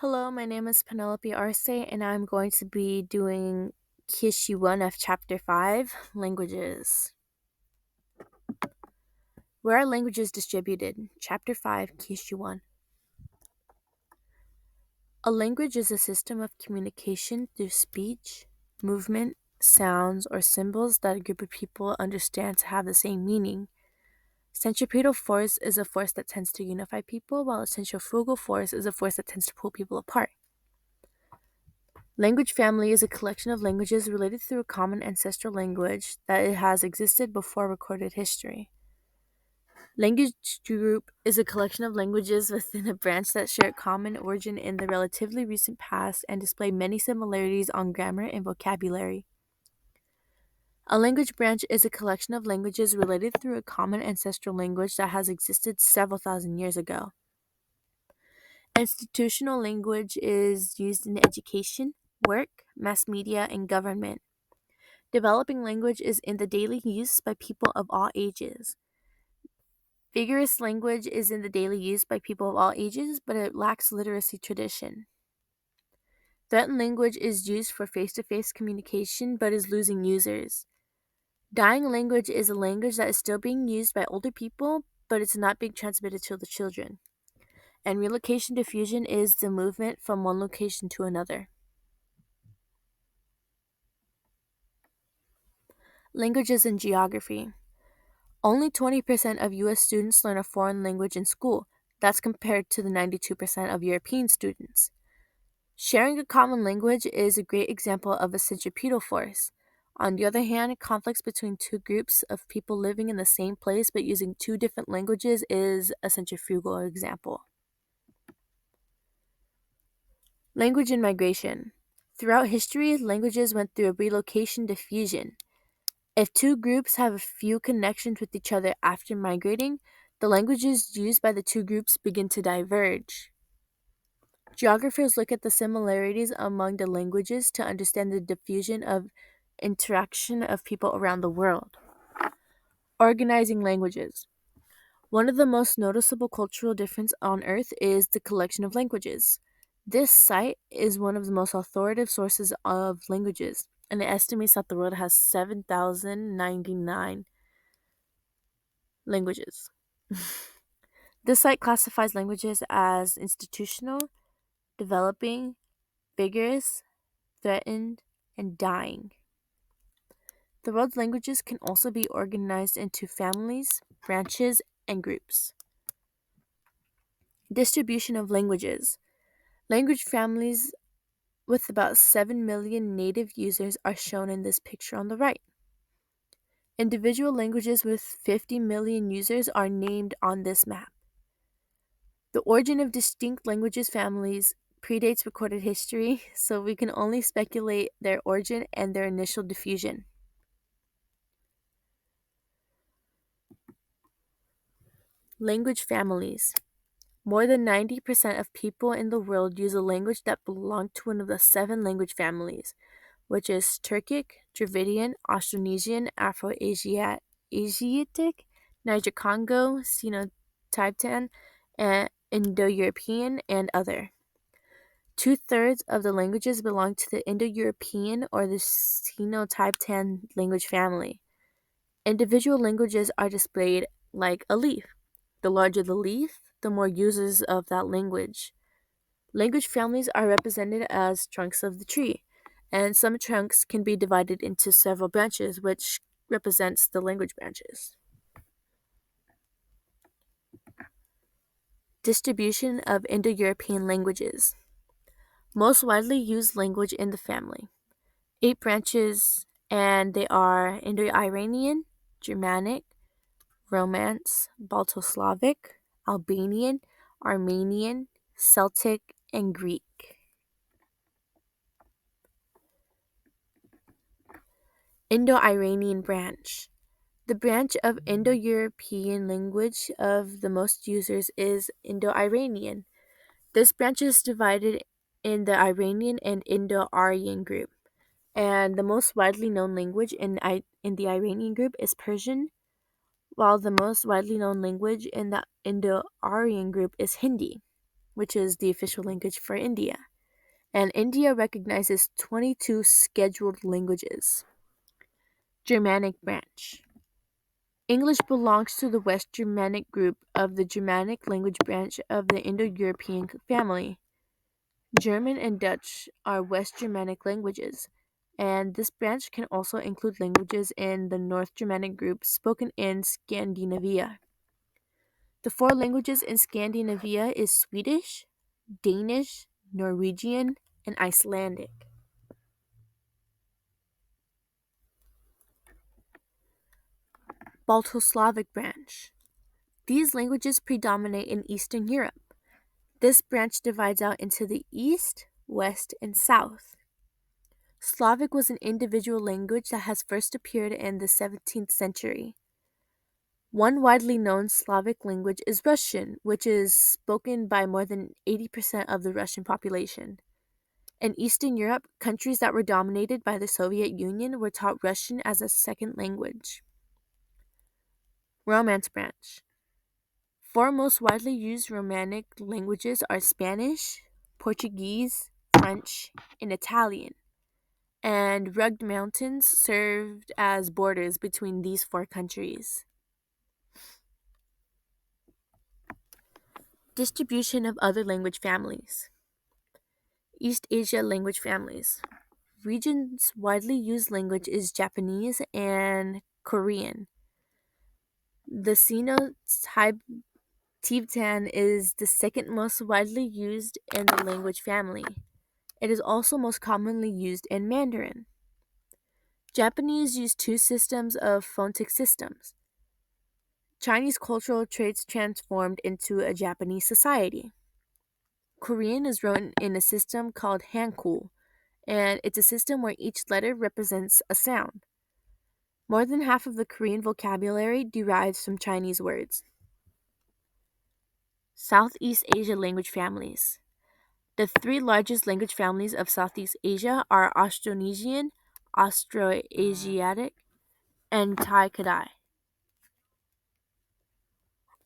Hello, my name is Penelope Arce, and I'm going to be doing Kishi 1 of Chapter 5 Languages. Where are languages distributed? Chapter 5, Kishi 1. A language is a system of communication through speech, movement, sounds, or symbols that a group of people understand to have the same meaning. Centripetal force is a force that tends to unify people, while a centrifugal force is a force that tends to pull people apart. Language family is a collection of languages related through a common ancestral language that it has existed before recorded history. Language group is a collection of languages within a branch that share a common origin in the relatively recent past and display many similarities on grammar and vocabulary. A language branch is a collection of languages related through a common ancestral language that has existed several thousand years ago. Institutional language is used in education, work, mass media, and government. Developing language is in the daily use by people of all ages. Vigorous language is in the daily use by people of all ages, but it lacks literacy tradition. Threatened language is used for face to face communication but is losing users. Dying language is a language that is still being used by older people, but it's not being transmitted to the children. And relocation diffusion is the movement from one location to another. Languages and geography. Only 20% of US students learn a foreign language in school. That's compared to the 92% of European students. Sharing a common language is a great example of a centripetal force. On the other hand, conflicts between two groups of people living in the same place but using two different languages is a centrifugal example. Language and migration. Throughout history, languages went through a relocation diffusion. If two groups have a few connections with each other after migrating, the languages used by the two groups begin to diverge. Geographers look at the similarities among the languages to understand the diffusion of interaction of people around the world. Organizing languages. One of the most noticeable cultural differences on Earth is the collection of languages. This site is one of the most authoritative sources of languages, and it estimates that the world has 7,099 languages. This site classifies languages as institutional, developing, vigorous, threatened, and dying. The world's languages can also be organized into families, branches, and groups. Distribution of languages. Language families with about 7 million native users are shown in this picture on the right. Individual languages with 50 million users are named on this map. The origin of distinct languages families predates recorded history, so we can only speculate their origin and their initial diffusion. Language families. More than 90% of people in the world use a language that belongs to one of the 7 language families, which is Turkic, Dravidian, Austronesian, Afro-Asiatic, Niger-Congo, Sino-Tibetan, and Indo-European, and other. Two-thirds of the languages belong to the Indo-European or the Sino-Tibetan language family. Individual languages are displayed like a leaf. The larger the leaf, the more users of that language. Language families are represented as trunks of the tree, and some trunks can be divided into several branches, which represents the language branches. Distribution of Indo-European languages. Most widely used language in the family. 8 branches, and they are Indo-Iranian, Germanic, Romance, Balto-Slavic, Albanian, Armenian, Celtic, and Greek. Indo-Iranian branch. The branch of Indo-European language of the most users is Indo-Iranian. This branch is divided in the Iranian and Indo-Aryan group, and the most widely known language in the Iranian group is Persian, while the most widely known language in the Indo-Aryan group is Hindi. which is the official language for India. And India recognizes 22 scheduled languages. Germanic branch. English belongs to the West Germanic group of the Germanic language branch of the Indo-European family. German and Dutch are West Germanic languages, and this branch can also include languages in the North Germanic group spoken in Scandinavia. The four languages in Scandinavia is Swedish, Danish, Norwegian, and Icelandic. Balto-Slavic branch. These languages predominate in Eastern Europe. This branch divides out into the East, West, and South. Slavic was an individual language that has first appeared in the 17th century. One widely known Slavic language is Russian, which is spoken by more than 80% of the Russian population. In Eastern Europe, countries that were dominated by the Soviet Union were taught Russian as a second language. Romance branch. Four most widely used Romanic languages are Spanish, Portuguese, French, and Italian, and rugged mountains served as borders between these four countries. Distribution of other language families. East Asia language families. Regions widely used language is Japanese and Korean. The Sino-Tibetan is the second most widely used in the language family. It is also most commonly used in Mandarin. Japanese use two systems of phonetic systems. Chinese cultural traits transformed into a Japanese society. Korean is written in a system called Hangul, and it's a system where each letter represents a sound. More than half of the Korean vocabulary derives from Chinese words. Southeast Asia language families. The three largest language families of Southeast Asia are Austronesian, Austroasiatic, and Tai-Kadai.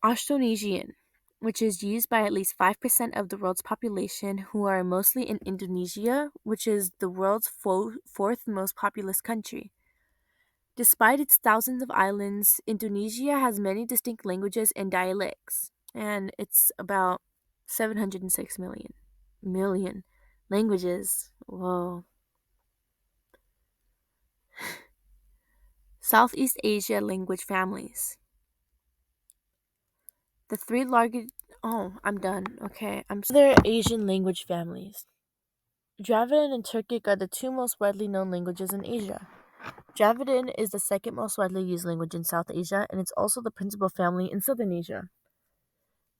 Austronesian, which is used by at least 5% of the world's population, who are mostly in Indonesia, which is the world's fourth most populous country. Despite its thousands of islands, Indonesia has many distinct languages and dialects, and it's about 706 million languages. Whoa. Southeast Asia language families. The three largest. Oh, I'm done. Okay, Other Asian language families. Dravidian and Turkic are the two most widely known languages in Asia. Dravidian is the second most widely used language in South Asia, and it's also the principal family in Southern Asia.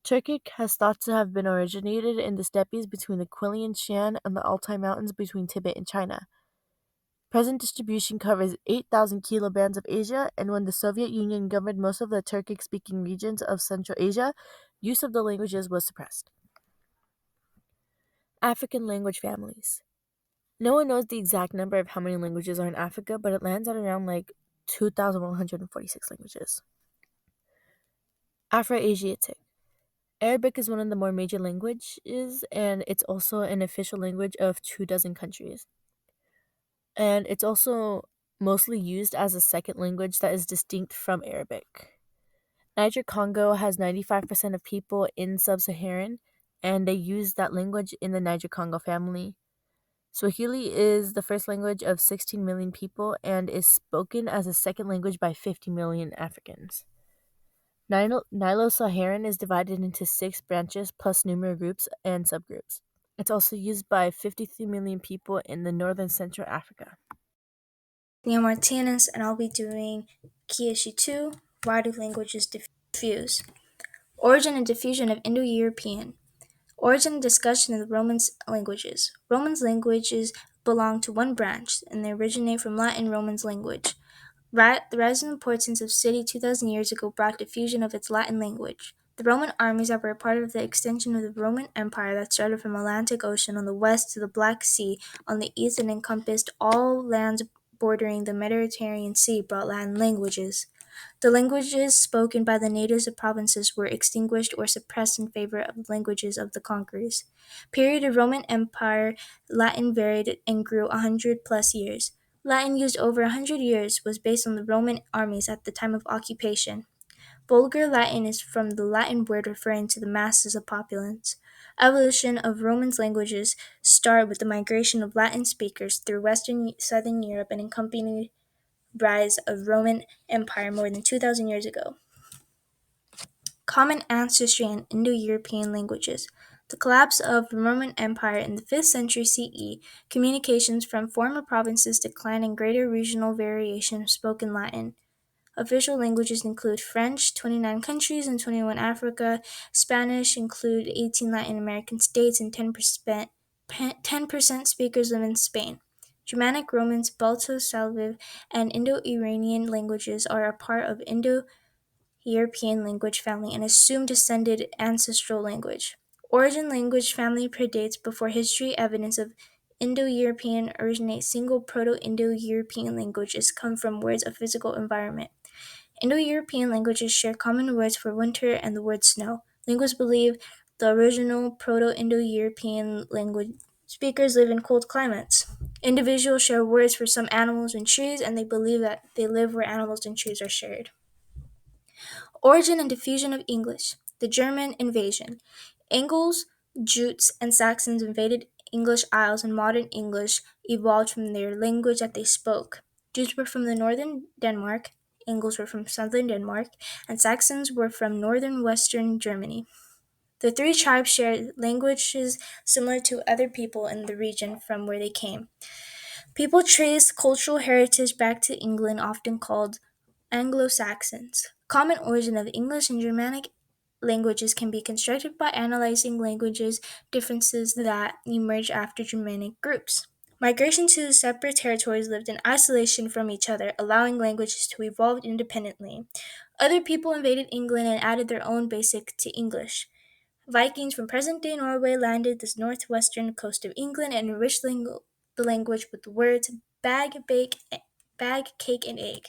Turkic has thought to have been originated in the steppes between the Qilian Shan and the Altai Mountains between Tibet and China. Present distribution covers 8,000 kilobands of Asia, and when the Soviet Union governed most of the Turkic-speaking regions of Central Asia, use of the languages was suppressed. African language families. No one knows the exact number of how many languages are in Africa, but it lands at around 2,146 languages. Afro-Asiatic. Arabic is one of the more major languages, and it's also an official language of 24 countries. And it's also mostly used as a second language that is distinct from Arabic. Niger-Congo has 95% of people in sub-Saharan, and they use that language in the Niger-Congo family. Swahili is the first language of 16 million people and is spoken as a second language by 50 million Africans. Nilo-Saharan is divided into 6 branches plus numerous groups and subgroups. It's also used by 53 million people in the northern Central Africa. Leah Martinez, and I'll be doing Kyoshi 2, Why Do Languages Diffuse? Origin and diffusion of Indo-European. Origin and discussion of the Romance languages. Romance languages belong to one branch, and they originate from Latin Romance language. The rise and importance of city 2,000 years ago brought diffusion of its Latin language. The Roman armies that were a part of the extension of the Roman Empire that started from Atlantic Ocean on the west to the Black Sea on the east and encompassed all lands bordering the Mediterranean Sea brought Latin languages. The languages spoken by the natives of provinces were extinguished or suppressed in favor of the languages of the conquerors. Period of Roman Empire, Latin varied and grew 100 plus years. Latin, used over 100 years, was based on the Roman armies at the time of occupation. Vulgar Latin is from the Latin word referring to the masses of populace. Evolution of Romance languages started with the migration of Latin speakers through Western Southern Europe and accompanied rise of Roman Empire more than 2,000 years ago. Common ancestry and Indo-European languages. The collapse of the Roman Empire in the 5th century CE, communications from former provinces declined and greater regional variation of spoken Latin. Official languages include French, 29 countries and 21 Africa. Spanish include 18 Latin American states and 10% speakers live in Spain. Germanic, Romance, Balto-Slavic, and Indo-Iranian languages are a part of Indo-European language family and assumed descended ancestral language. Origin language family predates before history. Evidence of Indo-European originate single Proto-Indo-European languages come from words of physical environment. Indo-European languages share common words for winter and the word snow. Linguists believe the original Proto-Indo-European language speakers live in cold climates. Individuals share words for some animals and trees, and they believe that they live where animals and trees are shared. Origin and diffusion of English. The German invasion. Angles, Jutes, and Saxons invaded English Isles, and modern English evolved from their language that they spoke. Jutes were from the northern Denmark, Angles were from southern Denmark, and Saxons were from northern western Germany. The three tribes shared languages similar to other people in the region from where they came. People trace cultural heritage back to England, often called Anglo-Saxons. Common origin of English and Germanic languages can be constructed by analyzing languages differences that emerge after Germanic groups. Migration to separate territories lived in isolation from each other, allowing languages to evolve independently. Other people invaded England and added their own basic to English. Vikings from present-day Norway landed the northwestern coast of England and enriched the language with the words bag, cake, and egg.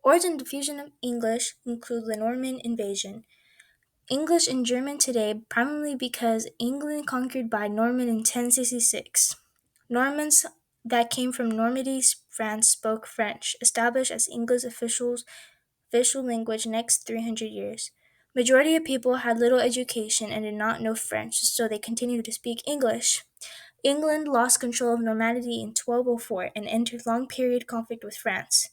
Origin and diffusion of English include the Norman invasion. English and German today primarily because England conquered by Norman in 1066. Normans that came from Normandy, France spoke French, established as England's official language next 300 years. Majority of people had little education and did not know French, so they continued to speak English. England lost control of Normandy in 1204 and entered long-period conflict with France.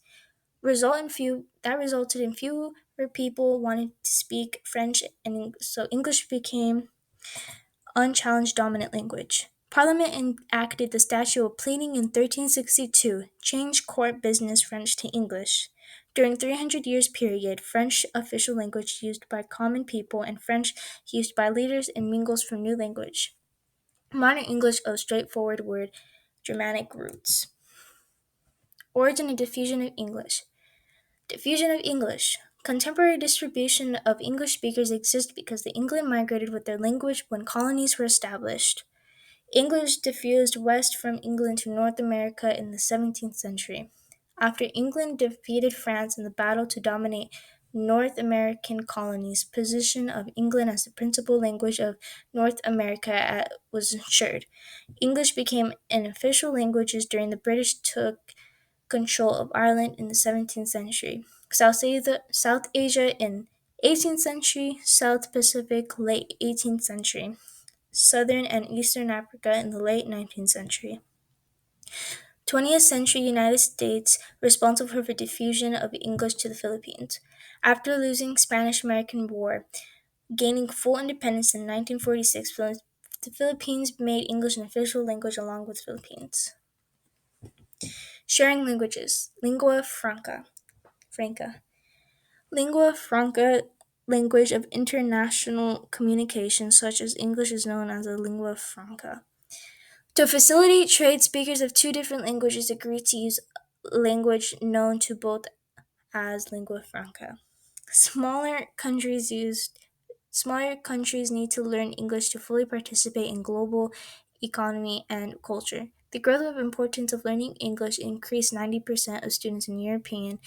That resulted in fewer people wanting to speak French, and so English became unchallenged dominant language. Parliament enacted the Statute of Pleading in 1362, changed court business French to English. During 300 years period, French official language used by common people and French used by leaders and mingles from new language. Modern English of straightforward word Germanic roots. Origin and diffusion of English. Diffusion of English. Contemporary distribution of English speakers exists because the England migrated with their language when colonies were established. English diffused west from England to North America in the 17th century. After England defeated France in the battle to dominate North American colonies, position of England as the principal language of North America was ensured. English became an official language during the British took control of Ireland in the 17th century, South Asia in 18th century, South Pacific late 18th century, Southern and Eastern Africa in the late 19th century. 20th century United States responsible for the diffusion of English to the Philippines. After losing Spanish-American War, gaining full independence in 1946, the Philippines made English an official language along with Philippines. Sharing languages. Lingua franca. Lingua franca, language of international communication, such as English, is known as a lingua franca. To facilitate trade, speakers of two different languages agree to use language known to both as lingua franca. Smaller countries need to learn English to fully participate in global economy and culture. The growth of importance of learning English increased 90% of students in European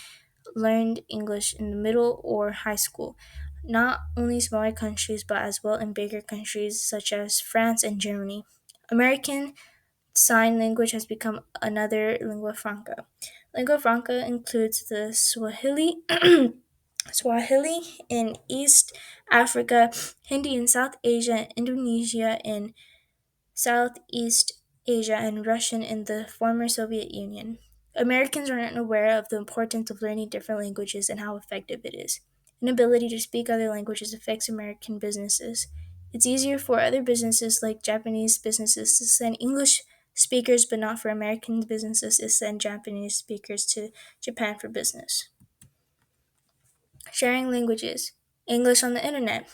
learned English in the middle or high school. Not only smaller countries, but as well in bigger countries such as France and Germany. American Sign Language has become another lingua franca. Lingua franca includes the Swahili, Swahili in East Africa, Hindi in South Asia, Indonesia in Southeast Asia, and Russian in the former Soviet Union. Americans are unaware of the importance of learning different languages and how effective it is. Inability to speak other languages affects American businesses. It's easier for other businesses like Japanese businesses to send English speakers, but not for American businesses to send Japanese speakers to Japan for business. Sharing languages. English on the internet.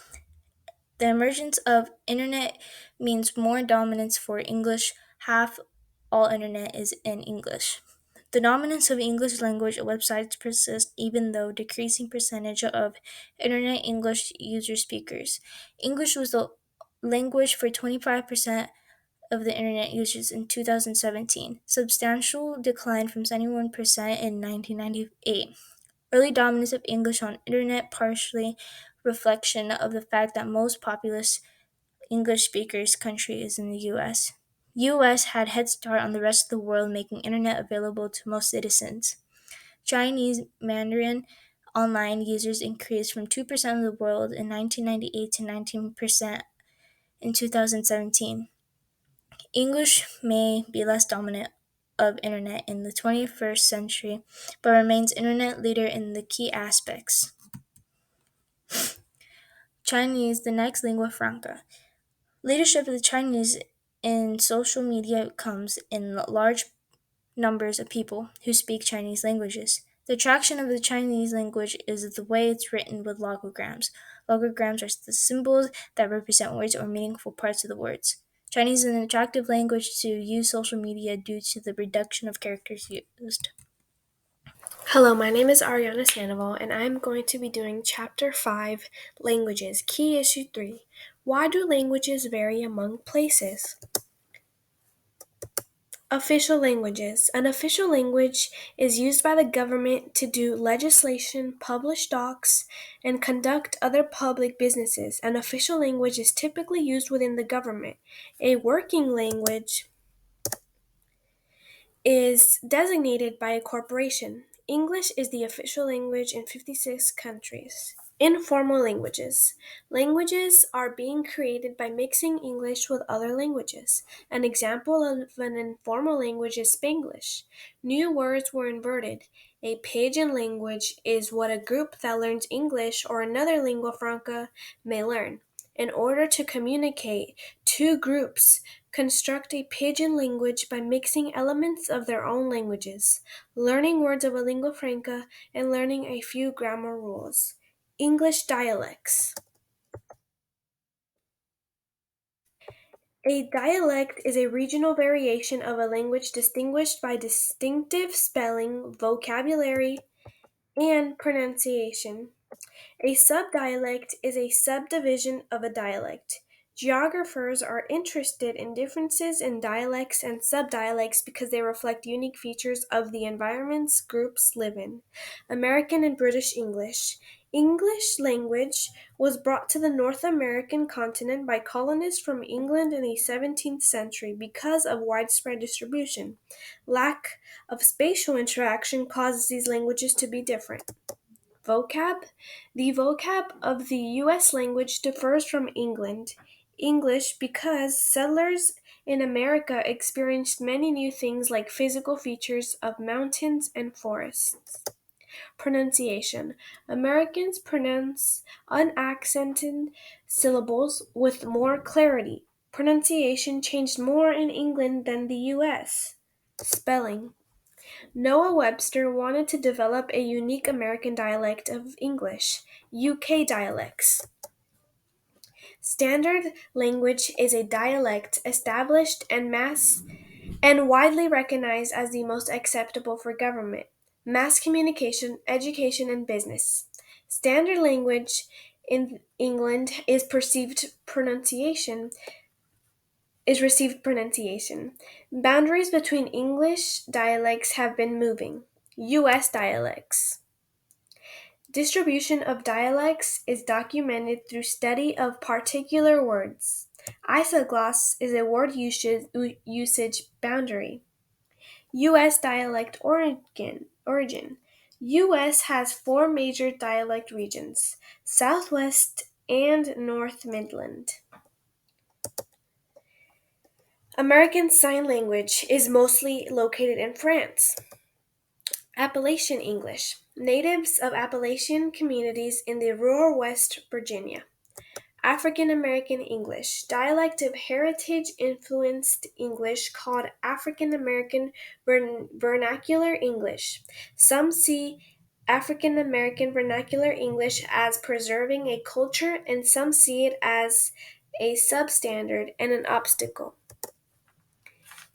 The emergence of internet means more dominance for English. Half all internet is in English. The dominance of English language websites persists even though decreasing percentage of internet English user speakers. English was the language for 25% of the internet users in 2017, substantial decline from 71% in 1998. Early dominance of English on internet partially reflection of the fact that most populous English speakers country is in the US. US had head start on the rest of the world making internet available to most citizens. Chinese Mandarin online users increased from 2% of the world in 1998 to 19% in 2017. English may be less dominant of internet in the 21st century, but remains internet leader in the key aspects. Chinese, the next lingua franca. Leadership of the Chinese in social media comes in large numbers of people who speak Chinese languages. The attraction of the Chinese language is the way it's written with logograms. Logograms are the symbols that represent words or meaningful parts of the words. Chinese is an attractive language to use social media due to the reduction of characters used. Hello, my name is Ariana Sandoval, and I'm going to be doing Chapter 5, Languages, Key Issue 3. Why do languages vary among places? Official languages. An official language is used by the government to do legislation, publish docs, and conduct other public businesses. An official language is typically used within the government. A working language is designated by a corporation. English is the official language in 56 countries. Informal languages. Languages are being created by mixing English with other languages. An example of an informal language is Spanglish. New words were inverted. A pidgin language is what a group that learns English or another lingua franca may learn. In order to communicate, two groups construct a pidgin language by mixing elements of their own languages, learning words of a lingua franca, and learning a few grammar rules. English dialects. A dialect is a regional variation of a language distinguished by distinctive spelling, vocabulary, and pronunciation. A subdialect is a subdivision of a dialect. Geographers are interested in differences in dialects and subdialects because they reflect unique features of the environments groups live in. American and British English. English language was brought to the North American continent by colonists from England in the 17th century because of widespread distribution. Lack of spatial interaction causes these languages to be different. Vocab. The vocab of the U.S. language differs from English because settlers in America experienced many new things like physical features of mountains and forests. Pronunciation. Americans pronounce unaccented syllables with more clarity. Pronunciation changed more in England than the U.S. Spelling. Noah Webster wanted to develop a unique American dialect of English, UK dialects. Standard language is a dialect established and widely recognized as the most acceptable for government, mass communication, education, and business. Standard language in England received pronunciation. Boundaries between English dialects have been moving. U.S. dialects. Distribution of dialects is documented through study of particular words. Isogloss is a word usage boundary. U.S. dialect origin. U.S. has four major dialect regions: Southwest and North Midland. American Sign Language is mostly located in France. Appalachian English. Natives of Appalachian communities in the rural West Virginia. African American English, dialect of heritage-influenced English called African American Vernacular English. Some see African American Vernacular English as preserving a culture, and some see it as a substandard and an obstacle.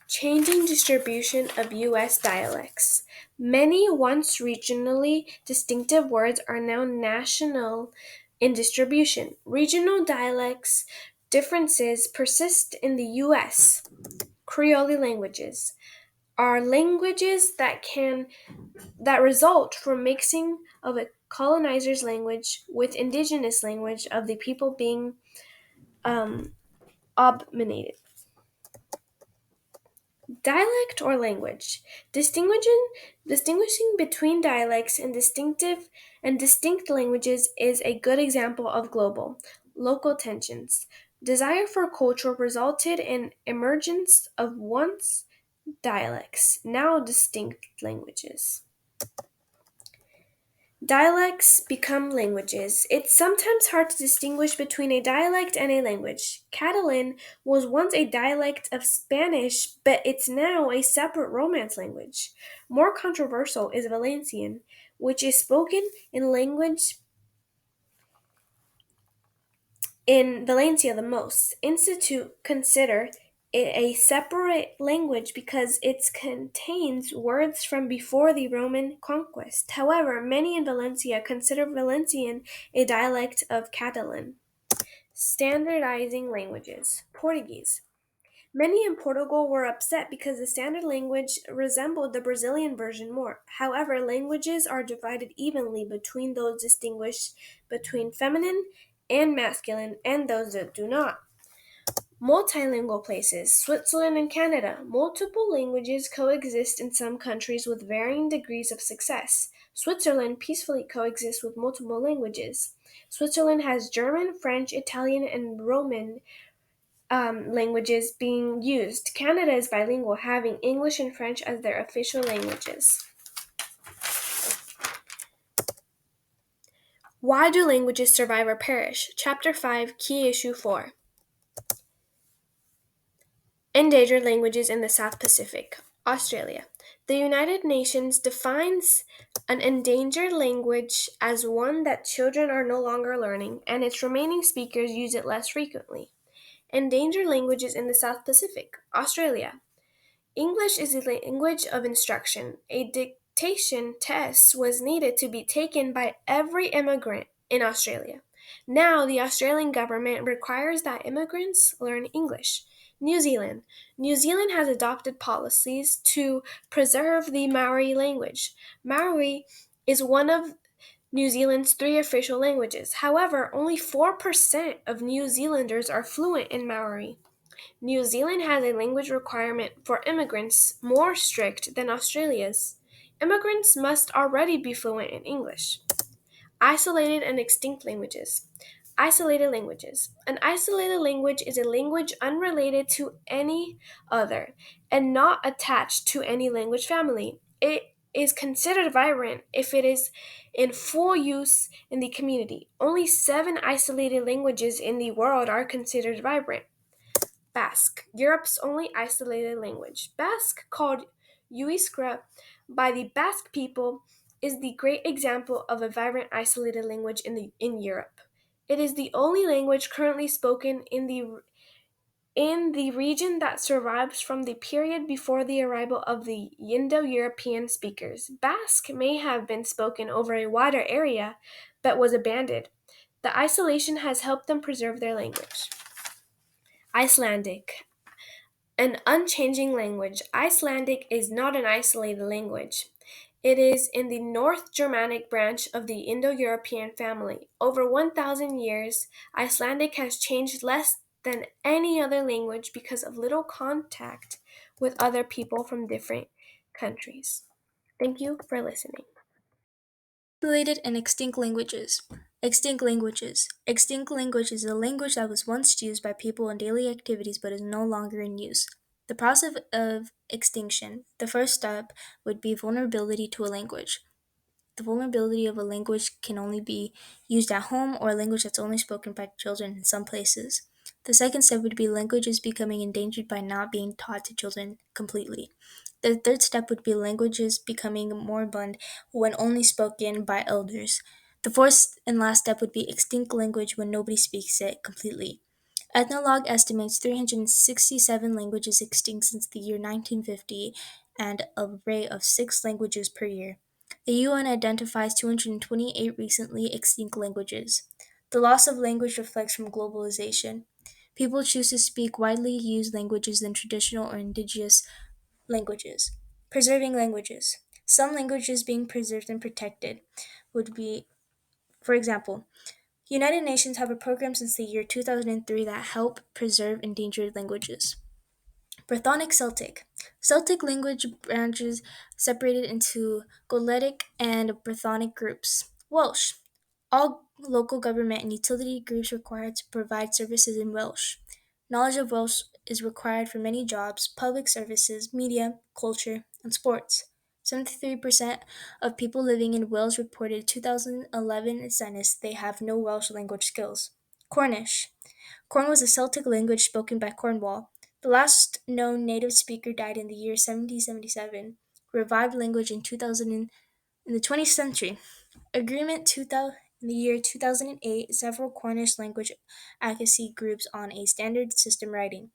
Changing distribution of U.S. dialects. Many once regionally distinctive words are now national in distribution. Regional dialects differences persist in the U.S. Creole languages are languages that result from mixing of a colonizer's language with indigenous language of the people being obminated. Dialect or language. Distinguishing between dialects and distinct languages is a good example of global, local tensions. Desire for culture resulted in emergence of once dialects, now distinct languages. Dialects become languages. It's sometimes hard to distinguish between a dialect and a language. Catalan was once a dialect of Spanish, but it's now a separate Romance language. More controversial is Valencian, which is spoken in language in Valencia the most. Institute consider it a separate language because it contains words from before the Roman conquest. However, many in Valencia consider Valencian a dialect of Catalan. Standardizing languages. Portuguese. Many in Portugal were upset because the standard language resembled the Brazilian version more. However, languages are divided evenly between those distinguished between feminine and masculine and those that do not. Multilingual places. Switzerland and Canada. Multiple languages coexist in some countries with varying degrees of success. Switzerland peacefully coexists with multiple languages. Switzerland has German, French, Italian, and Roman languages being used. Canada is bilingual, having English and French as their official languages. Why do languages survive or perish? Chapter 5, Key Issue 4. Endangered languages in the South Pacific. Australia. The United Nations defines an endangered language as one that children are no longer learning, and its remaining speakers use it less frequently. Endangered languages in the South Pacific. Australia. English is a language of instruction. A dictation test was needed to be taken by every immigrant in Australia. Now, the Australian government requires that immigrants learn English. New Zealand. New Zealand has adopted policies to preserve the Maori language. Maori is one of New Zealand's 3 official languages. However, only 4% of New Zealanders are fluent in Maori. New Zealand has a language requirement for immigrants more strict than Australia's. Immigrants must already be fluent in English. Isolated and extinct languages. Isolated languages. An isolated language is a language unrelated to any other and not attached to any language family. It is considered vibrant if it is in full use in the community. Only 7 isolated languages in the world are considered vibrant. Basque, Europe's only isolated language. Basque, called Euskera by the Basque people, is the great example of a vibrant isolated language in Europe. It is the only language currently spoken in the region that survives from the period before the arrival of the Indo-European speakers. Basque may have been spoken over a wider area, but was abandoned. The isolation has helped them preserve their language. Icelandic, an unchanging language. Icelandic is not an isolated language. It is in the North Germanic branch of the Indo-European family. Over 1,000 years, Icelandic has changed less than any other language because of little contact with other people from different countries. Thank you for listening. Related and extinct languages. Extinct languages. Extinct language is a language that was once used by people in daily activities but is no longer in use. The process of extinction. The first step would be vulnerability to a language. The vulnerability of a language can only be used at home or a language that's only spoken by children in some places. The second step would be languages becoming endangered by not being taught to children completely. The third step would be languages becoming moribund when only spoken by elders. The fourth and last step would be extinct language when nobody speaks it completely. Ethnologue estimates 367 languages extinct since the year 1950 and a rate of 6 languages per year. The UN identifies 228 recently extinct languages. The loss of language reflects from globalization. People choose to speak widely used languages than traditional or indigenous languages. Preserving languages. Some languages being preserved and protected would be, for example, United Nations have a program since the year 2003 that help preserve endangered languages. Brythonic Celtic. Celtic language branches separated into Goletic and Brythonic groups. Welsh. All local government and utility groups required to provide services in Welsh. Knowledge of Welsh is required for many jobs, public services, media, culture, and sports. 73% of people living in Wales reported 2011 census they have no Welsh language skills. Cornish. Corn was a Celtic language spoken by Cornwall. The last known native speaker died in the year 1777. Revived language in 2000 in the 20th century. Agreement 2000 in the year 2008, several Cornish language advocacy groups on a standard system writing.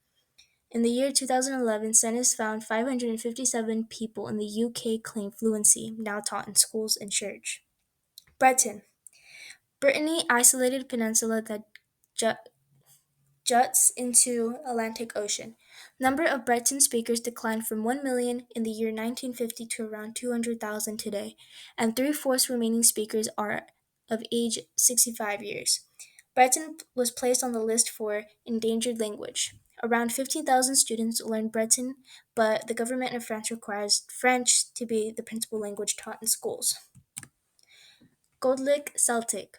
In the year 2011, census found 557 people in the UK claim fluency, now taught in schools and church. Breton. Brittany, isolated peninsula that juts into Atlantic Ocean. Number of Breton speakers declined from 1 million in the year 1950 to around 200,000 today, and three-fourths remaining speakers are of age 65 years. Breton was placed on the list for endangered language. Around 15,000 students learn Breton, but the government of France requires French to be the principal language taught in schools. Gaelic Celtic.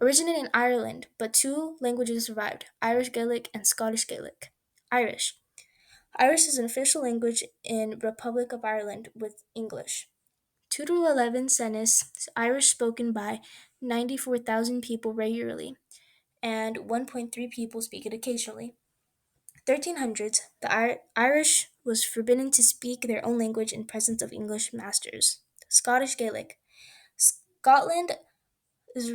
Originated in Ireland, but two languages survived: Irish Gaelic and Scottish Gaelic. Irish. Irish is an official language in Republic of Ireland with English. 2011 census, Irish spoken by 94,000 people regularly, and 1.3 people speak it occasionally. 1300s, the Irish was forbidden to speak their own language in presence of English masters. Scottish Gaelic. Scotland is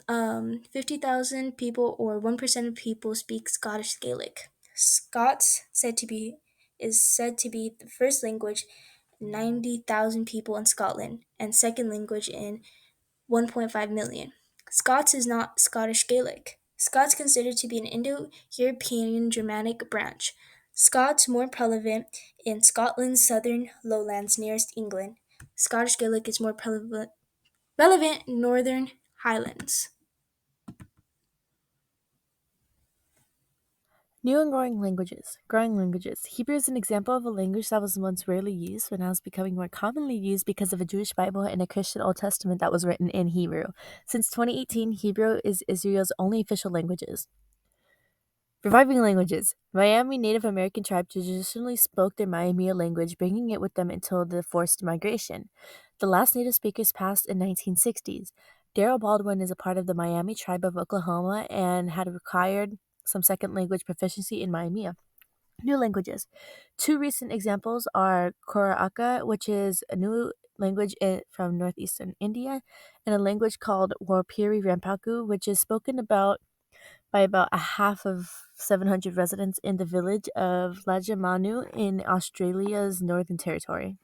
50,000 people, or 1% of people, speak Scottish Gaelic. Scots is said to be the first language in 90,000 people in Scotland and second language in 1.5 million. Scots is not Scottish Gaelic. Scots considered to be an Indo-European Germanic branch. Scots more prevalent in Scotland's southern lowlands nearest England. Scottish Gaelic is more relevant in northern Highlands. New and growing languages. Growing languages. Hebrew is an example of a language that was once rarely used, but now is becoming more commonly used because of a Jewish Bible and a Christian Old Testament that was written in Hebrew. Since 2018, Hebrew is Israel's only official languages. Reviving languages. Miami Native American tribe traditionally spoke their Maiamia language, bringing it with them until the forced migration. The last native speakers passed in 1960s. Darrell Baldwin is a part of the Miami tribe of Oklahoma and had required some second language proficiency in Maiamia. New languages. Two recent examples are Koraka, which is a new language from northeastern India, and a language called Warpiri Rampaku, which is spoken by about a half of 700 residents in the village of Lajamanu in Australia's Northern Territory.